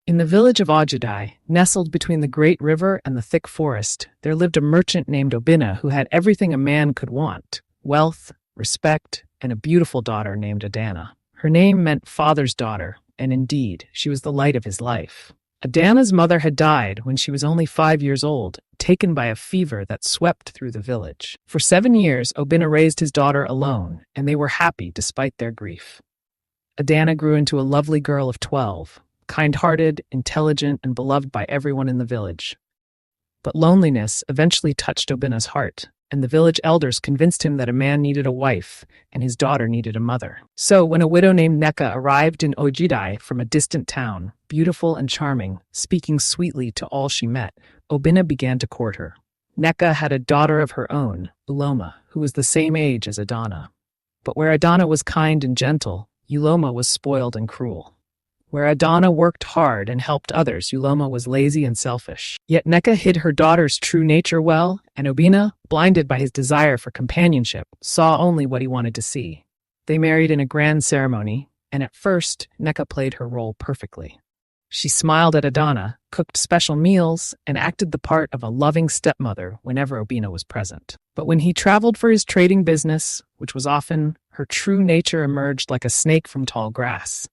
In the village of Ojudai, nestled between the great river and the thick forest, there lived a merchant named Obina who had everything a man could want: wealth, respect, and a beautiful daughter named Adana. Her name meant father's daughter, and indeed, she was the light of his life. Adana's mother had died when she was only 5 years old, taken by a fever that swept through the village. For 7 years, Obina raised his daughter alone, and they were happy despite their grief. Adana grew into a lovely girl of 12, kind-hearted, intelligent, and beloved by everyone in the village. But loneliness eventually touched Obina's heart, and the village elders convinced him that a man needed a wife and his daughter needed a mother. So when a widow named Neka arrived in Ojidai from a distant town, beautiful and charming, speaking sweetly to all she met, Obina began to court her. Neka had a daughter of her own, Uloma, who was the same age as Adana. But where Adana was kind and gentle, Uloma was spoiled and cruel. Where Adana worked hard and helped others, Uloma was lazy and selfish. Yet Neka hid her daughter's true nature well, and Obina, blinded by his desire for companionship, saw only what he wanted to see. They married in a grand ceremony, and at first, Neka played her role perfectly. She smiled at Adana, cooked special meals, and acted the part of a loving stepmother whenever Obina was present. But when he traveled for his trading business, which was often, her true nature emerged like a snake from tall grass.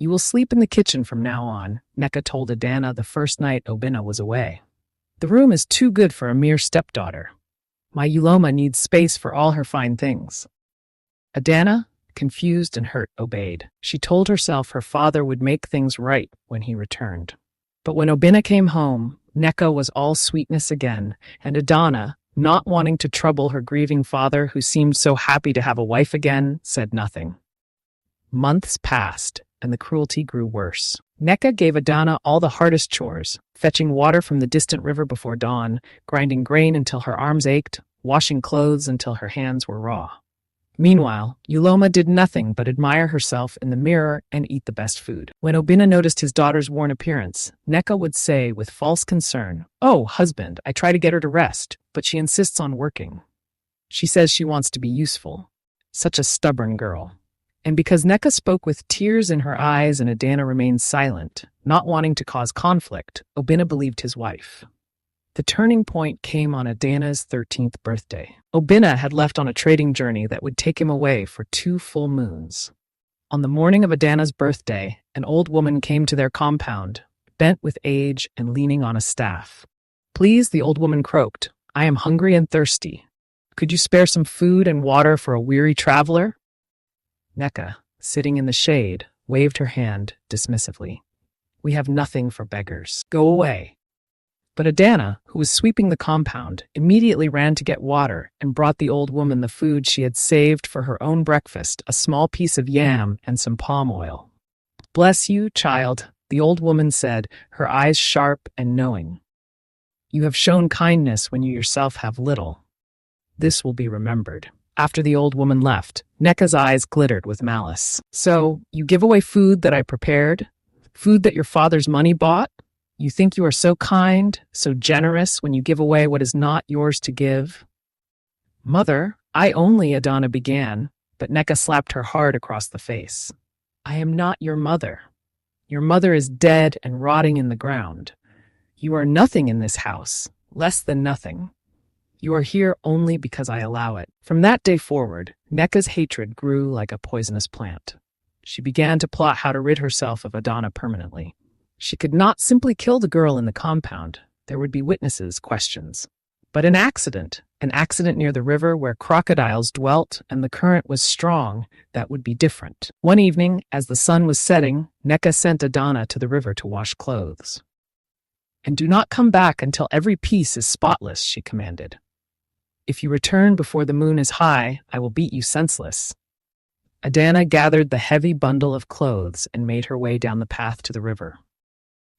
"You will sleep in the kitchen from now on," Neka told Adana the first night Obina was away. "The room is too good for a mere stepdaughter. My Uloma needs space for all her fine things." Adana, confused and hurt, obeyed. She told herself her father would make things right when he returned. But when Obina came home, Neka was all sweetness again, and Adana, not wanting to trouble her grieving father who seemed so happy to have a wife again, said nothing. Months passed, and the cruelty grew worse. Neka gave Adana all the hardest chores: fetching water from the distant river before dawn, grinding grain until her arms ached, washing clothes until her hands were raw. Meanwhile, Uloma did nothing but admire herself in the mirror and eat the best food. When Obina noticed his daughter's worn appearance, Neka would say with false concern, "Oh, husband, I try to get her to rest, but she insists on working. She says she wants to be useful. Such a stubborn girl." And because Neka spoke with tears in her eyes and Adana remained silent, not wanting to cause conflict, Obina believed his wife. The turning point came on Adana's 13th birthday. Obina had left on a trading journey that would take him away for 2 full moons. On the morning of Adana's birthday, an old woman came to their compound, bent with age and leaning on a staff. "Please," the old woman croaked, "I am hungry and thirsty. Could you spare some food and water for a weary traveler?" Neka, sitting in the shade, waved her hand dismissively. "We have nothing for beggars. Go away." But Adana, who was sweeping the compound, immediately ran to get water and brought the old woman the food she had saved for her own breakfast, a small piece of yam and some palm oil. "Bless you, child," the old woman said, her eyes sharp and knowing. "You have shown kindness when you yourself have little. This will be remembered." After the old woman left, Neka's eyes glittered with malice. "So, you give away food that I prepared? Food that your father's money bought? You think you are so kind, so generous when you give away what is not yours to give?" "Mother, I only," Adana began, but Neka slapped her hard across the face. "I am not your mother. Your mother is dead and rotting in the ground. You are nothing in this house, less than nothing. You are here only because I allow it." From that day forward, Neka's hatred grew like a poisonous plant. She began to plot how to rid herself of Adana permanently. She could not simply kill the girl in the compound. There would be witnesses, questions. But an accident near the river where crocodiles dwelt and the current was strong, that would be different. One evening, as the sun was setting, Neka sent Adana to the river to wash clothes. "And do not come back until every piece is spotless," she commanded. "If you return before the moon is high, I will beat you senseless." Adana gathered the heavy bundle of clothes and made her way down the path to the river.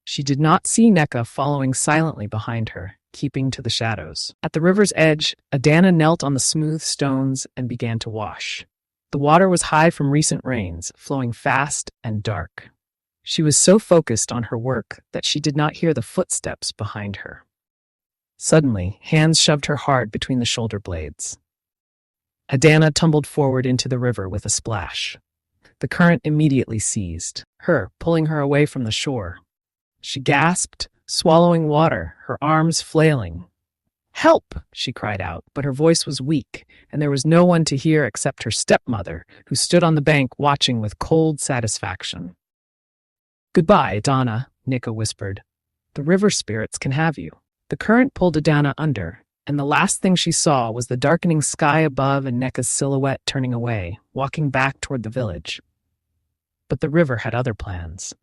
She did not see Neka following silently behind her, keeping to the shadows. At the river's edge, Adana knelt on the smooth stones and began to wash. The water was high from recent rains, flowing fast and dark. She was so focused on her work that she did not hear the footsteps behind her. Suddenly, hands shoved her hard between the shoulder blades. Adana tumbled forward into the river with a splash. The current immediately seized her, pulling her away from the shore. She gasped, swallowing water, her arms flailing. "Help!" she cried out, but her voice was weak, and there was no one to hear except her stepmother, who stood on the bank watching with cold satisfaction. "Goodbye, Adana," Nika whispered. "The river spirits can have you." The current pulled Adana under, and the last thing she saw was the darkening sky above and Neka's silhouette turning away, walking back toward the village. But the river had other plans.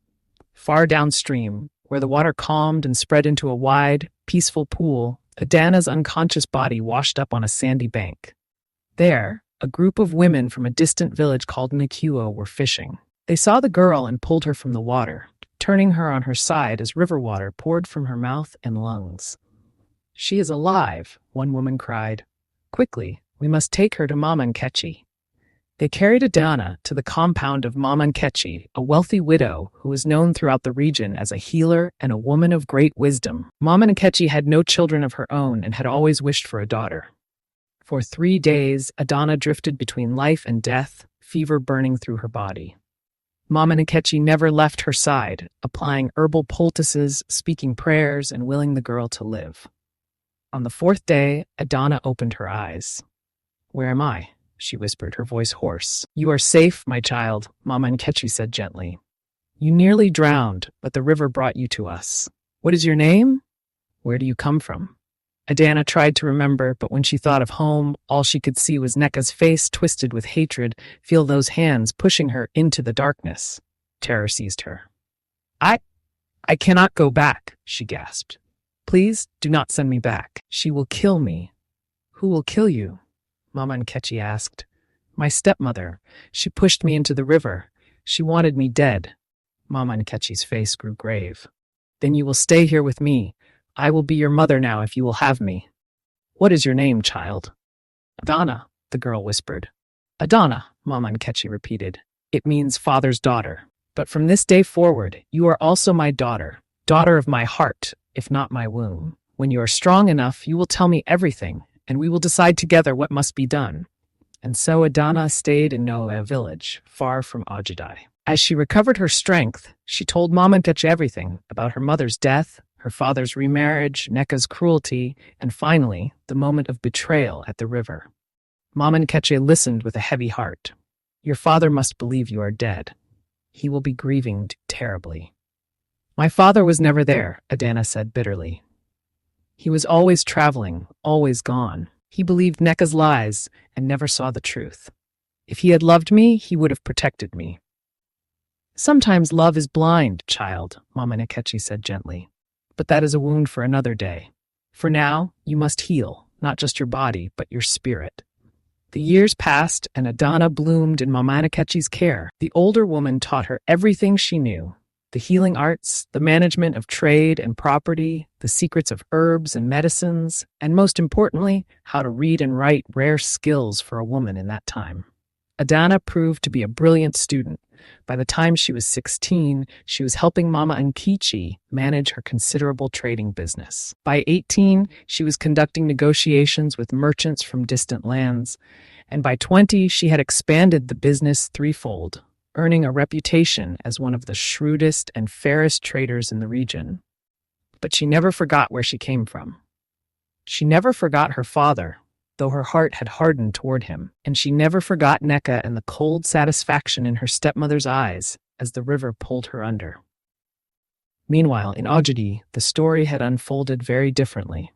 Far downstream, where the water calmed and spread into a wide, peaceful pool, Adana's unconscious body washed up on a sandy bank. There, a group of women from a distant village called Nikuo were fishing. They saw the girl and pulled her from the water, turning her on her side as river water poured from her mouth and lungs. "She is alive," one woman cried. "Quickly, we must take her to Mama Nkechi." They carried Adana to the compound of Mama Nkechi, a wealthy widow who was known throughout the region as a healer and a woman of great wisdom. Mama Nkechi had no children of her own and had always wished for a daughter. For 3 days, Adana drifted between life and death, fever burning through her body. Mama Nkechi never left her side, applying herbal poultices, speaking prayers, and willing the girl to live. On the 4th day, Adana opened her eyes. "Where am I?" she whispered, her voice hoarse. "You are safe, my child," Mama Nkechi said gently. "You nearly drowned, but the river brought you to us. What is your name? Where do you come from?" Adana tried to remember, but when she thought of home, all she could see was Neka's face twisted with hatred, feel those hands pushing her into the darkness. Terror seized her. I cannot go back," she gasped. "Please, do not send me back. She will kill me." "Who will kill you?" Mama Nkechi asked. "My stepmother. She pushed me into the river. She wanted me dead." Mama Nkechi's face grew grave. "Then you will stay here with me. I will be your mother now if you will have me." "What is your name, child?" "Adana," the girl whispered. "Adana," Mama Nkechi repeated. "It means father's daughter. But from this day forward, you are also my daughter, daughter of my heart, if not my womb. When you are strong enough, you will tell me everything, and we will decide together what must be done." And so Adana stayed in Noa village, far from Ajidai. As she recovered her strength, she told Mama Nkechi everything about her mother's death, her father's remarriage, Neka's cruelty, and finally, the moment of betrayal at the river. Mama Nkechi listened with a heavy heart. "Your father must believe you are dead. He will be grieving terribly." "My father was never there," Adana said bitterly. "He was always traveling, always gone. He believed Neka's lies and never saw the truth. If he had loved me, he would have protected me." "Sometimes love is blind, child," Mama Nkechi said gently. "But that is a wound for another day. For now, you must heal, not just your body, but your spirit." The years passed, and Adana bloomed in Mama Nkechi's care. The older woman taught her everything she knew: the healing arts, the management of trade and property, the secrets of herbs and medicines, and most importantly, how to read and write, rare skills for a woman in that time. Adana proved to be a brilliant student. By the time she was 16, she was helping Mama Nkechi manage her considerable trading business. By 18, she was conducting negotiations with merchants from distant lands, and by 20, she had expanded the business threefold, earning a reputation as one of the shrewdest and fairest traders in the region. But she never forgot where she came from. She never forgot her father, though her heart had hardened toward him, and she never forgot Neka and the cold satisfaction in her stepmother's eyes as the river pulled her under. Meanwhile, in Ajadi, the story had unfolded very differently.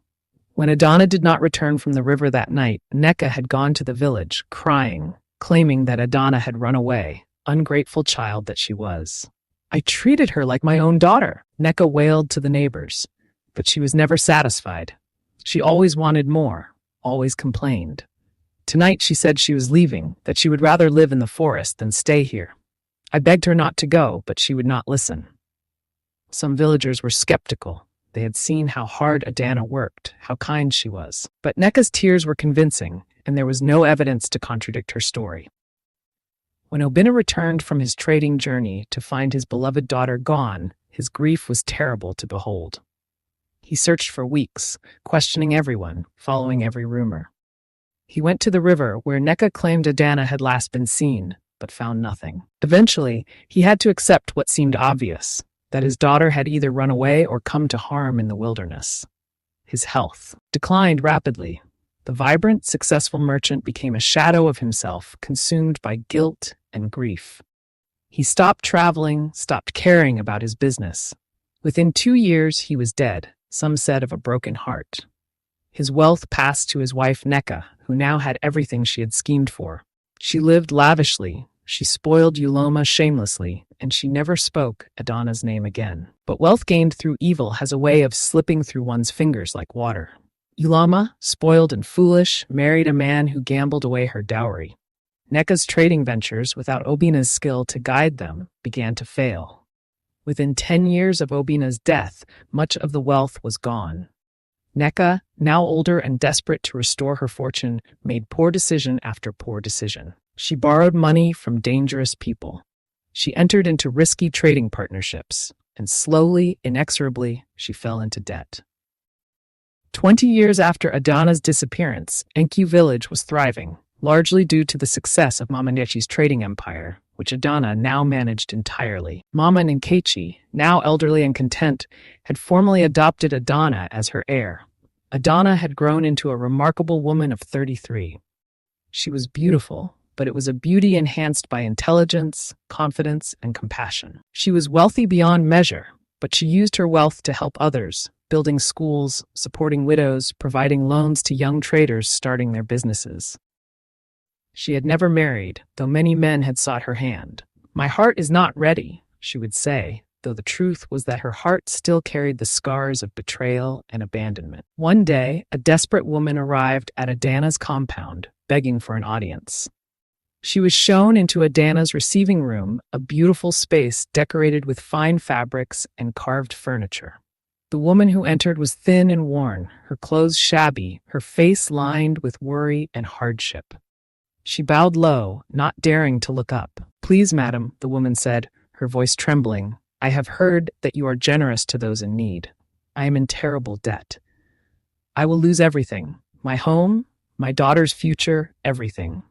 When Adana did not return from the river that night, Neka had gone to the village, crying, claiming that Adana had run away, ungrateful child that she was. "I treated her like my own daughter," Neka wailed to the neighbors, but she was never satisfied. She always wanted more. Always complained. Tonight she said she was leaving, that she would rather live in the forest than stay here. I begged her not to go, but she would not listen. Some villagers were skeptical. They had seen how hard Adana worked, how kind she was. But Neka's tears were convincing, and there was no evidence to contradict her story. When Obinna returned from his trading journey to find his beloved daughter gone, his grief was terrible to behold. He searched for weeks, questioning everyone, following every rumor. He went to the river where Neka claimed Adana had last been seen, but found nothing. Eventually, he had to accept what seemed obvious. that his daughter had either run away or come to harm in the wilderness. His health declined rapidly. The vibrant, successful merchant became a shadow of himself, consumed by guilt and grief. He stopped traveling, stopped caring about his business. Within 2 years, he was dead, some said of a broken heart. His wealth passed to his wife Neka, who now had everything she had schemed for. She lived lavishly, she spoiled Uloma shamelessly, and she never spoke Adana's name again. But wealth gained through evil has a way of slipping through one's fingers like water. Uloma, spoiled and foolish, married a man who gambled away her dowry. Neka's trading ventures, without Obina's skill to guide them, began to fail. Within 10 years of Obina's death, much of the wealth was gone. Neka, now older and desperate to restore her fortune, made poor decision after poor decision. She borrowed money from dangerous people. She entered into risky trading partnerships, and slowly, inexorably, she fell into debt. 20 years after Adana's disappearance, Enki village was thriving, largely due to the success of Mama Nkechi's trading empire, which Adana now managed entirely. Mama Nkechi, now elderly and content, had formally adopted Adana as her heir. Adana had grown into a remarkable woman of 33. She was beautiful, but it was a beauty enhanced by intelligence, confidence, and compassion. She was wealthy beyond measure, but she used her wealth to help others, building schools, supporting widows, providing loans to young traders starting their businesses. She had never married, though many men had sought her hand. "My heart is not ready," she would say, though the truth was that her heart still carried the scars of betrayal and abandonment. One day, a desperate woman arrived at Adana's compound, begging for an audience. She was shown into Adana's receiving room, a beautiful space decorated with fine fabrics and carved furniture. The woman who entered was thin and worn, her clothes shabby, her face lined with worry and hardship. She bowed low, not daring to look up. "Please, madam," the woman said, her voice trembling, "I have heard that you are generous to those in need. I am in terrible debt. I will lose everything, my home, my daughter's future, everything.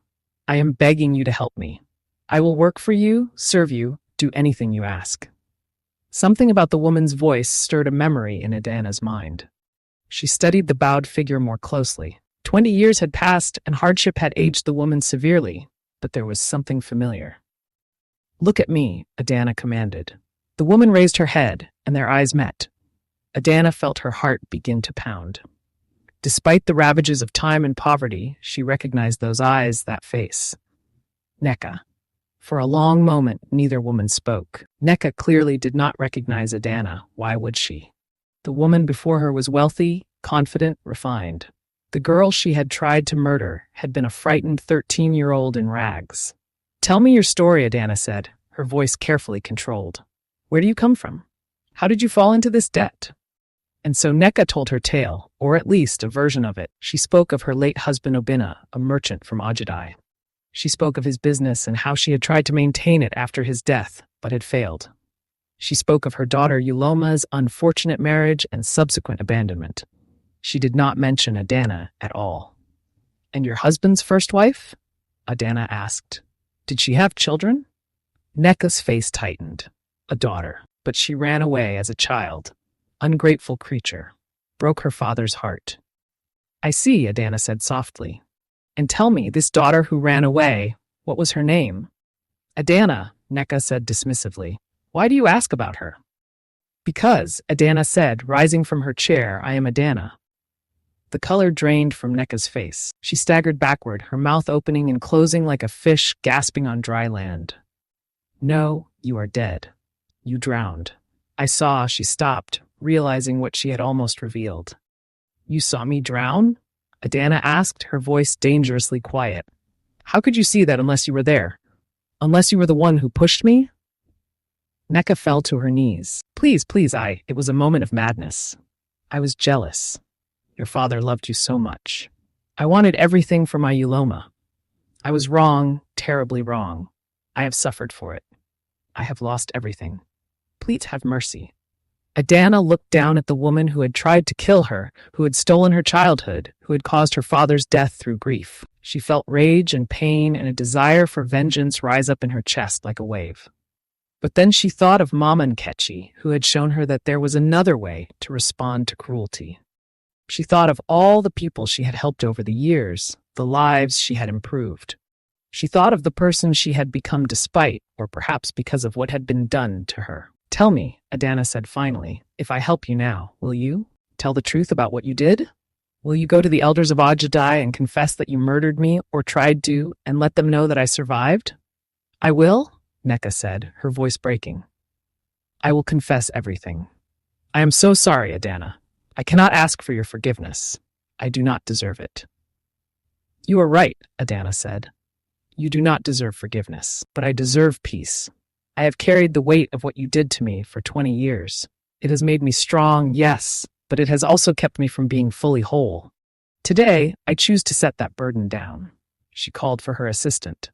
I am begging you to help me. I will work for you, serve you, do anything you ask." Something about the woman's voice stirred a memory in Adana's mind. She studied the bowed figure more closely. 20 years had passed, and hardship had aged the woman severely, but there was something familiar. "Look at me," Adana commanded. The woman raised her head, and their eyes met. Adana felt her heart begin to pound. Despite the ravages of time and poverty, she recognized those eyes, that face. Neka. For a long moment, neither woman spoke. Neka clearly did not recognize Adana. Why would she? The woman before her was wealthy, confident, refined. The girl she had tried to murder had been a frightened 13-year-old in rags. "Tell me your story," Adana said, her voice carefully controlled. "Where do you come from? How did you fall into this debt?" And so Neka told her tale, or at least a version of it. She spoke of her late husband Obina, a merchant from Ajadai. She spoke of his business and how she had tried to maintain it after his death, but had failed. She spoke of her daughter Uloma's unfortunate marriage and subsequent abandonment. She did not mention Adana at all. "And your husband's first wife?" Adana asked. "Did she have children?" Neka's face tightened. "A daughter, but she ran away as a child. Ungrateful creature. Broke her father's heart." "I see," Adana said softly. "And tell me, this daughter who ran away, what was her name?" "Adana," Neka said dismissively. "Why do you ask about her?" "Because," Adana said, rising from her chair, "I am Adana." The color drained from Neka's face. She staggered backward, her mouth opening and closing like a fish gasping on dry land. "No, you are dead. You drowned." I saw. She stopped, realizing what she had almost revealed. "You saw me drown?" Adana asked, her voice dangerously quiet. "How could you see that unless you were there? Unless you were the one who pushed me?" Neka fell to her knees. Please, It was a moment of madness. "I was jealous. Your father loved you so much. I wanted everything for my Uloma. I was wrong, terribly wrong. I have suffered for it. I have lost everything. Please have mercy." Adana looked down at the woman who had tried to kill her, who had stolen her childhood, who had caused her father's death through grief. She felt rage and pain and a desire for vengeance rise up in her chest like a wave. But then she thought of Mama Nkechi, who had shown her that there was another way to respond to cruelty. She thought of all the people she had helped over the years, the lives she had improved. She thought of the person she had become despite, or perhaps because of what had been done to her. "Tell me," Adana said finally, "if I help you now, will you? Tell the truth about what you did? Will you go to the elders of Ajadai and confess that you murdered me, or tried to, and let them know that I survived?" "I will," Neka said, her voice breaking. "I will confess everything. I am so sorry, Adana. I cannot ask for your forgiveness. I do not deserve it." "You are right," Adana said. "You do not deserve forgiveness, but I deserve peace. I have carried the weight of what you did to me for 20 years. It has made me strong, yes, but it has also kept me from being fully whole. Today, I choose to set that burden down." She called for her assistant.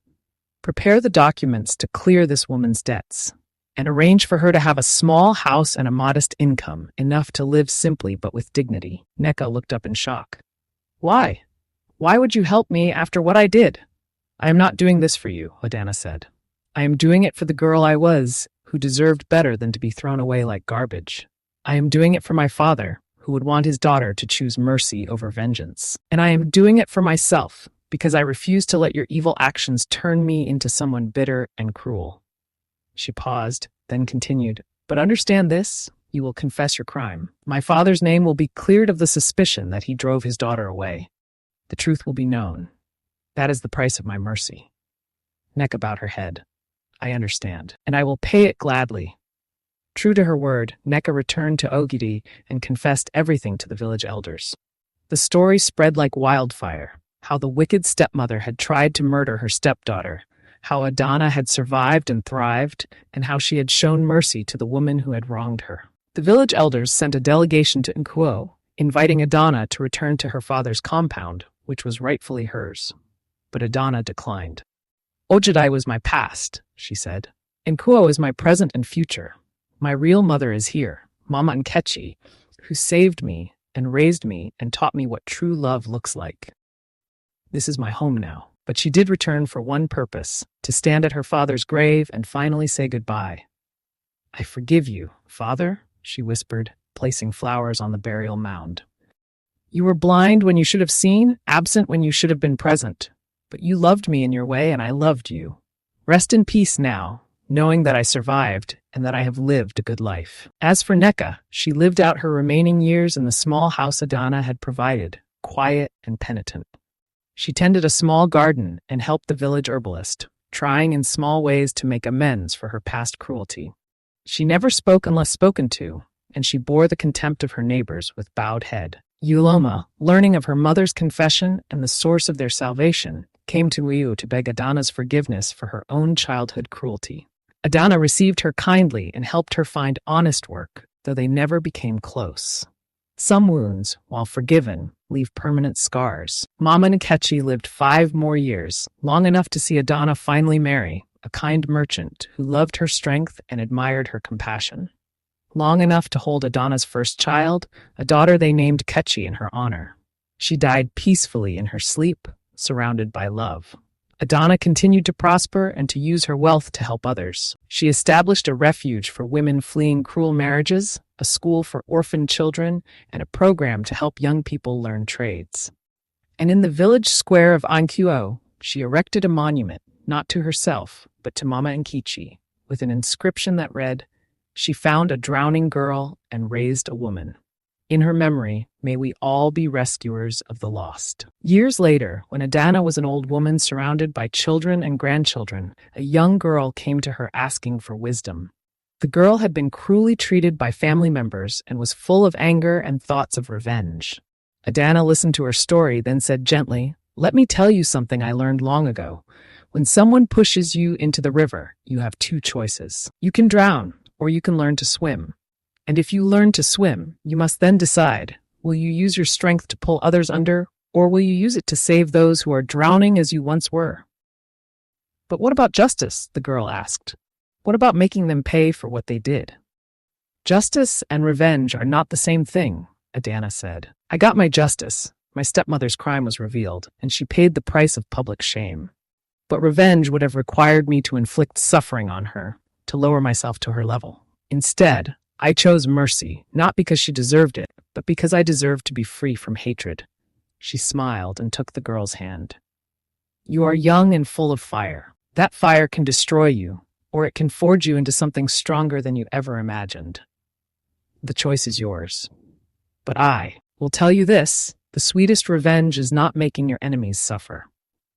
"Prepare the documents to clear this woman's debts, and arrange for her to have a small house and a modest income, enough to live simply but with dignity." Neka looked up in shock. "Why? Why would you help me after what I did?" "I am not doing this for you," Adana said. "I am doing it for the girl I was, who deserved better than to be thrown away like garbage. I am doing it for my father, who would want his daughter to choose mercy over vengeance. And I am doing it for myself, because I refuse to let your evil actions turn me into someone bitter and cruel." She paused, then continued, "But understand this, you will confess your crime. My father's name will be cleared of the suspicion that he drove his daughter away. The truth will be known. That is the price of my mercy." Neka bowed her head. "I understand, and I will pay it gladly." True to her word, Neka returned to Ogidi and confessed everything to the village elders. The story spread like wildfire, how the wicked stepmother had tried to murder her stepdaughter, how Adana had survived and thrived, and how she had shown mercy to the woman who had wronged her. The village elders sent a delegation to Nkuo, inviting Adana to return to her father's compound, which was rightfully hers. But Adana declined. "Ojadai was my past," she said. "Nkuo is my present and future. My real mother is here, Mama Nkechi, who saved me and raised me and taught me what true love looks like. This is my home now." But she did return for one purpose, to stand at her father's grave and finally say goodbye. "I forgive you, Father," she whispered, placing flowers on the burial mound. "You were blind when you should have seen, absent when you should have been present. But you loved me in your way, and I loved you. Rest in peace now, knowing that I survived and that I have lived a good life." As for Neka, she lived out her remaining years in the small house Adana had provided, quiet and penitent. She tended a small garden and helped the village herbalist, trying in small ways to make amends for her past cruelty. She never spoke unless spoken to, and she bore the contempt of her neighbors with bowed head. Uloma, learning of her mother's confession and the source of their salvation, came to Uyu to beg Adana's forgiveness for her own childhood cruelty. Adana received her kindly and helped her find honest work, though they never became close. Some wounds, while forgiven, leave permanent scars. Mama Nkechi lived 5 more years, long enough to see Adana finally marry a kind merchant who loved her strength and admired her compassion. Long enough to hold Adana's first child, a daughter they named Kechi in her honor. She died peacefully in her sleep, surrounded by love. Adana continued to prosper and to use her wealth to help others. She established a refuge for women fleeing cruel marriages, a school for orphaned children, and a program to help young people learn trades. And in the village square of Ankuo, she erected a monument, not to herself, but to Mama Nkechi, with an inscription that read, "She found a drowning girl and raised a woman. In her memory, may we all be rescuers of the lost." Years later, when Adana was an old woman surrounded by children and grandchildren, a young girl came to her asking for wisdom. The girl had been cruelly treated by family members and was full of anger and thoughts of revenge. Adana listened to her story, then said gently, "Let me tell you something I learned long ago. When someone pushes you into the river, you have 2 choices. You can drown, or you can learn to swim. And if you learn to swim, you must then decide, will you use your strength to pull others under, or will you use it to save those who are drowning as you once were?" "But what about justice?" the girl asked. "What about making them pay for what they did?" "Justice and revenge are not the same thing," Adana said. "I got my justice. My stepmother's crime was revealed, and she paid the price of public shame. But revenge would have required me to inflict suffering on her. to lower myself to her level. Instead, I chose mercy, not because she deserved it, but because I deserved to be free from hatred. She smiled and took the girl's hand. You are young and full of fire. That fire can destroy you, or it can forge you into something stronger than you ever imagined. The choice is yours. But I will tell you this, the sweetest revenge is not making your enemies suffer.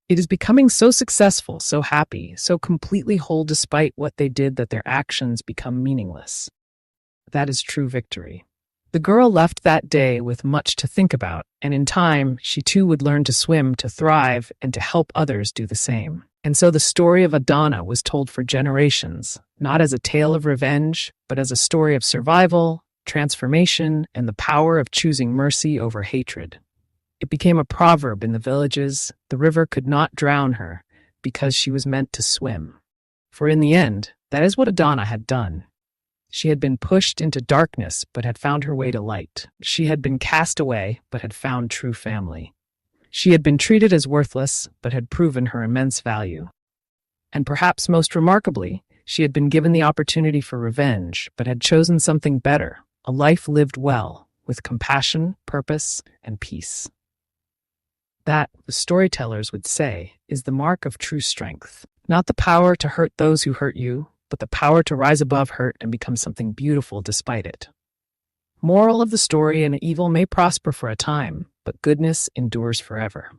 It is becoming so successful, so happy, so completely whole despite what they did that their actions become meaningless. That is true victory. The girl left that day with much to think about, and in time, she too would learn to swim, to thrive, and to help others do the same. And so the story of Adana was told for generations, not as a tale of revenge, but as a story of survival, transformation, and the power of choosing mercy over hatred. It became a proverb in the villages, the river could not drown her, because she was meant to swim. For in the end, that is what Adana had done. She had been pushed into darkness, but had found her way to light. She had been cast away, but had found true family. She had been treated as worthless, but had proven her immense value. And perhaps most remarkably, she had been given the opportunity for revenge, but had chosen something better, a life lived well, with compassion, purpose, and peace. That, the storytellers would say, is the mark of true strength. Not the power to hurt those who hurt you, but the power to rise above hurt and become something beautiful despite it. Moral of the story: an evil may prosper for a time, but goodness endures forever.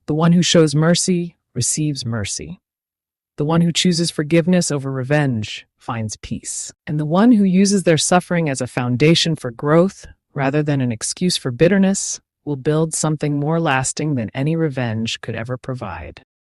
The one who shows mercy receives mercy. The one who chooses forgiveness over revenge finds peace. And the one who uses their suffering as a foundation for growth, rather than an excuse for bitterness, will build something more lasting than any revenge could ever provide.